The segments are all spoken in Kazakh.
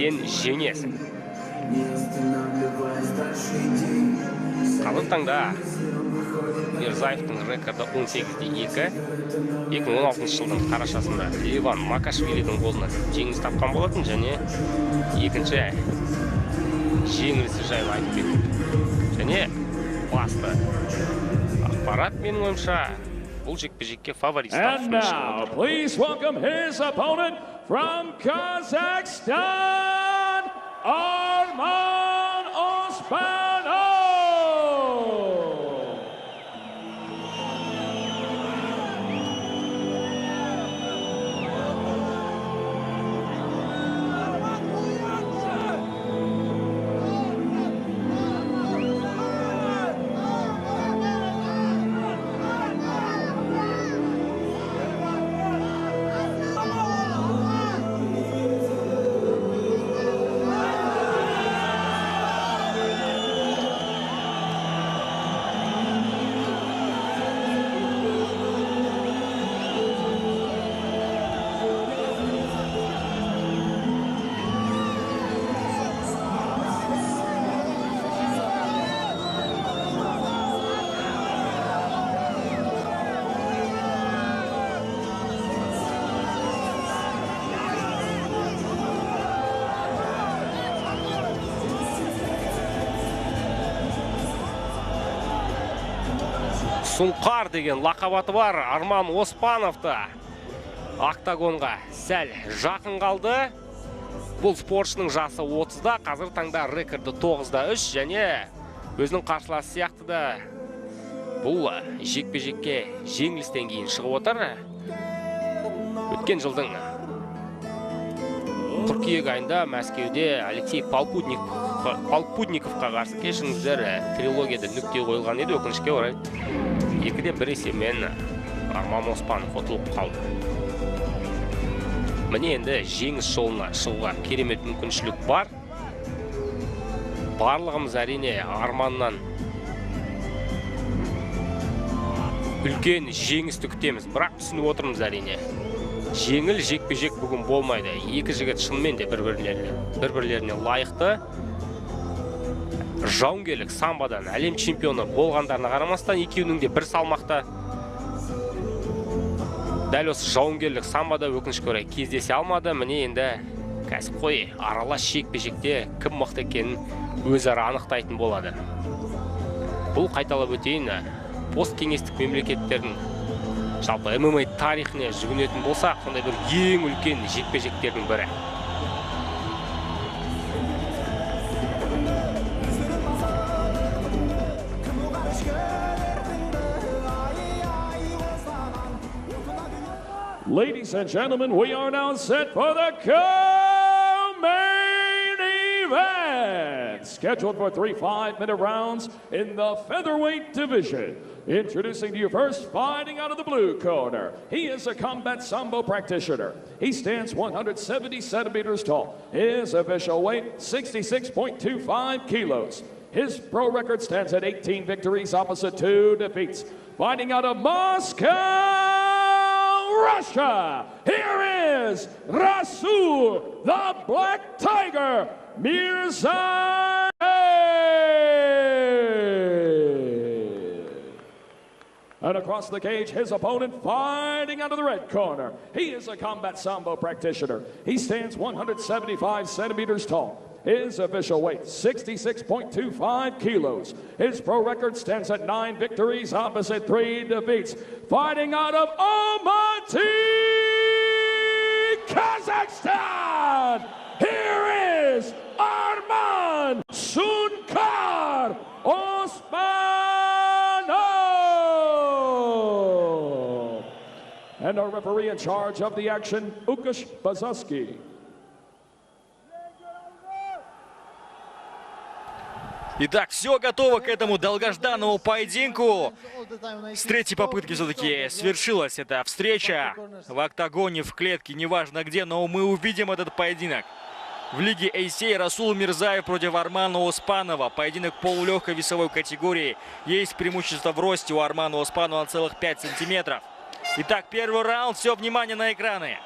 сен жеңесің. Қазір таңда Мирзаевтың рекорды 18-2. 2016 жылдың қарашасында Леван Макашвилидің қолынан жеңіліс тапқан болатын, және екінші жеңілісі жайлы айтып кетті. Және басты ақпарат менің ойымша бұл жекпе-жекке фаворит. And now, please welcome his opponent from Kazakhstan, Arman Osmanov. Сұңқар деген лақабаты бар Арман Оспановты октагонға сәл жақын қалды. Бұл спортшының жасы 30-да, қазір таңда рекорды 9-3, және өзінің қарсыласы сияқты да бұл жекпе-жекке жеңілістен кейін шығып отыр. Өткен жылдың қыркүйек айында Мәскеуде Алексей Полпудниковқа қарсы, кешіріңіздер, трилогияда нүкте қойылған еді, өкінішке орай 2-1 есебімен Арман Оспанов ұтылып қалды. Міне енді жеңіс жолына шығуға керемет мүмкіншілік бар. Барлығымыз әрине Арманнан үлкен жеңісті күтеміз, бірақ түсініп отырмыз әрине. Жеңіл жекпе-жек бүгін болмайды. Екі жігіт шынымен де бір-бірлеріне лайықты. Жауынгерлік самбодан әлем чемпионы болғандарына қарамастан, екеуінің де бір салмақта. Дәл осы жауынгерлік самбода өкінішке орай кездесе алмады. Міне енді кәсіпқой аралас жекпе-жекте кім мықты екенін өзара анықтайтын болады. Бұл, қайталап өтейін, посткеңестік мемлекеттердің жалпы ММА тарихіне жүгінетін болса, сондай бір ең үлкен жекпе-жектердің бірі. Ladies and gentlemen, we are now set for the co-main event, scheduled for 3 5-minute rounds in the featherweight division. Introducing to you first, fighting out of the blue corner. He is a combat sambo practitioner. He stands 170 centimeters tall. His official weight, 66.25 kilos. His pro record stands at 18 victories opposite 2 defeats. Fighting out of Moscow, Russia, here is Rasul, the Black Tiger, Mirzaev. And across the cage, his opponent fighting out of the red corner. He is a combat sambo practitioner. He stands 175 centimeters tall. His official weight, 66.25 kilos. His pro record stands at 9 victories opposite 3 defeats. Fighting out of Almaty, Kazakhstan, here is Arman Sunkar Osmanov. And our referee in charge of the action, Ukash Bazaski. Итак, все готово к этому долгожданному поединку. С третьей попытки все-таки свершилась эта встреча в октагоне, в клетке, неважно где, но мы увидим этот поединок. В лиге ACA Расул Мирзаев против Армана Оспанова. Поединок полулегкой весовой категории. Есть преимущество в росте у Армана Оспанова целых 5 сантиметров. Итак, первый раунд. Все, внимание на экраны.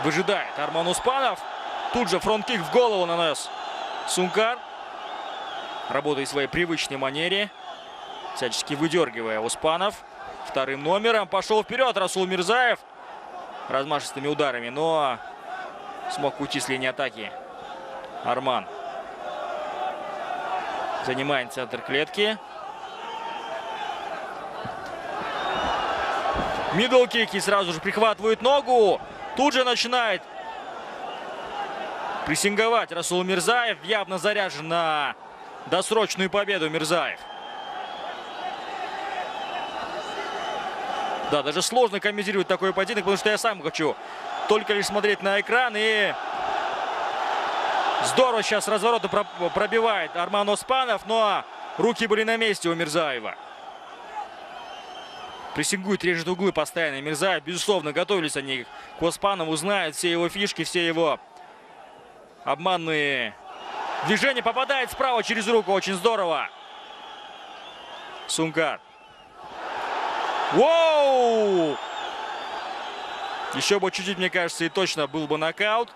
Выжидает Арман Успанов. Тут же фронт-кик в голову нанес Сунгар. Работает в своей привычной манере. Всячески выдергивая Успанов. Вторым номером пошел вперед Расул Мирзаев. Размашистыми ударами, но смог уйти с линии атаки. Арман занимает центр клетки. Мидл-кик и сразу же прихватывает ногу. Тут же начинает прессинговать Расул Мирзаев. Явно заряжен на досрочную победу Мирзаев. Да, даже сложно комментировать такой поединок, потому что я сам хочу только лишь смотреть на экран. И здорово сейчас развороты пробивает Арман Успанов, но руки были на месте у Мирзаева. Прессингует, режет углы постоянно Мирзаев. Безусловно, готовились они к Успанову, знают все его фишки, все его обманные движения. Попадает справа через руку, очень здорово. Сунгар. Воу! Еще бы чуть-чуть, мне кажется, и точно был бы нокаут.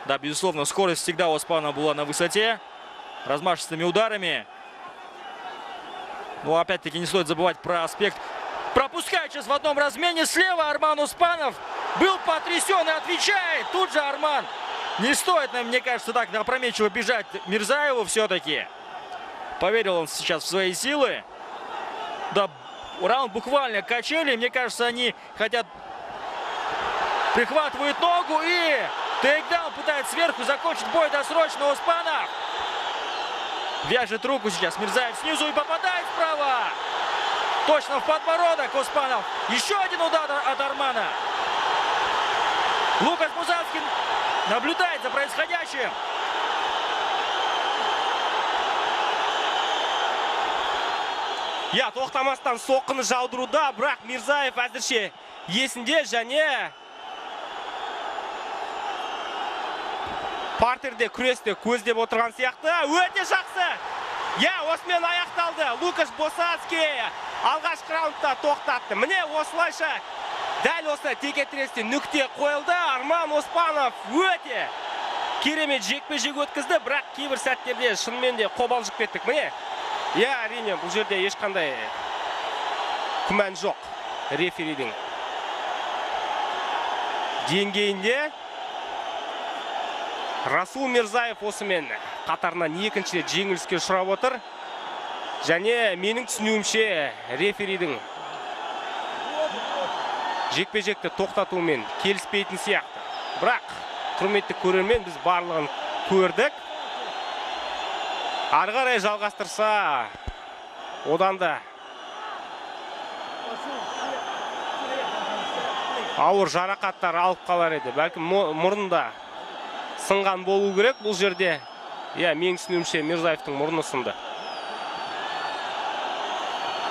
Да, безусловно, скорость всегда у Успанова была на высоте. Размашистыми ударами. Но опять-таки не стоит забывать про аспект. Пропускает сейчас в одном размене слева Арман Успанов. Был потрясен и отвечает. Тут же Арман. Не стоит, мне кажется, так опрометчиво бежать Мирзаеву все-таки. Поверил он сейчас в свои силы. Да, раунд буквально качели. Мне кажется, они хотят... Прихватывает ногу и тейкдаун пытается сверху закончить бой досрочно Успанов. Вяжет руку сейчас Мирзаев снизу и попадает справа. Точно в подбородок Успанов. Еще один удар от Армана. Лукас Музанский наблюдает за происходящим. Я тоқтамастан соққыны жаудыруда, бірақ Мирзаев әзірше есінде және партерде күресте көздеп отырған сияқты. Өте жақсы. Осымен аяқталды. Лукаш Босанский алғашқы раундта тоқтатты. Міне осылайша дәл осы текетіресте нүкте қойылды. Арман Успанов өте керемет жекпе-жек өткізді, бірақ кейбір сәттерде шынымен де қобалжып кеттік. Міне, әрине, бұл жерде ешқандай күмән жоқ реферидің деңгейінде. Расул Мирзаев осымен қатарынан екінші рет жеңіліске ұшырап отыр. Және менің түсінуімше реферидің жекпе-жекті тоқтатуымен келіспейтін сияқты. Бірақ, құрметті көрермен, біз барлығын көрдік. Ары қарай жалғастырса, одан да ауыр жарақаттар алып қалар еді. Бәлкім мұрнында сынған болу керек бұл жерде. Менің түсінуімше Мирзаевтың мұрны сынды.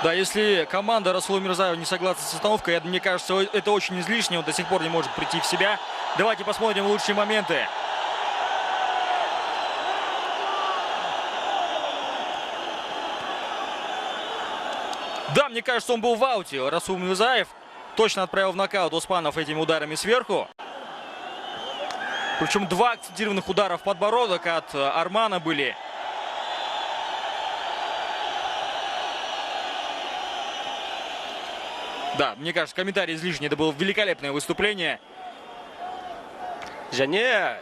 Да, если команда Расула Мирзаева не согласна с остановкой, мне кажется, это очень излишне. Он до сих пор не может прийти в себя. Давайте посмотрим лучшие моменты. Да, мне кажется, он был в ауте. Расул Мирзаев точно отправил в нокаут Успанов этими ударами сверху. Причем 2 акцентированных удара в подбородок от Армана были. Да, мне кажется, комментарий излишний. Это было великолепное выступление. Және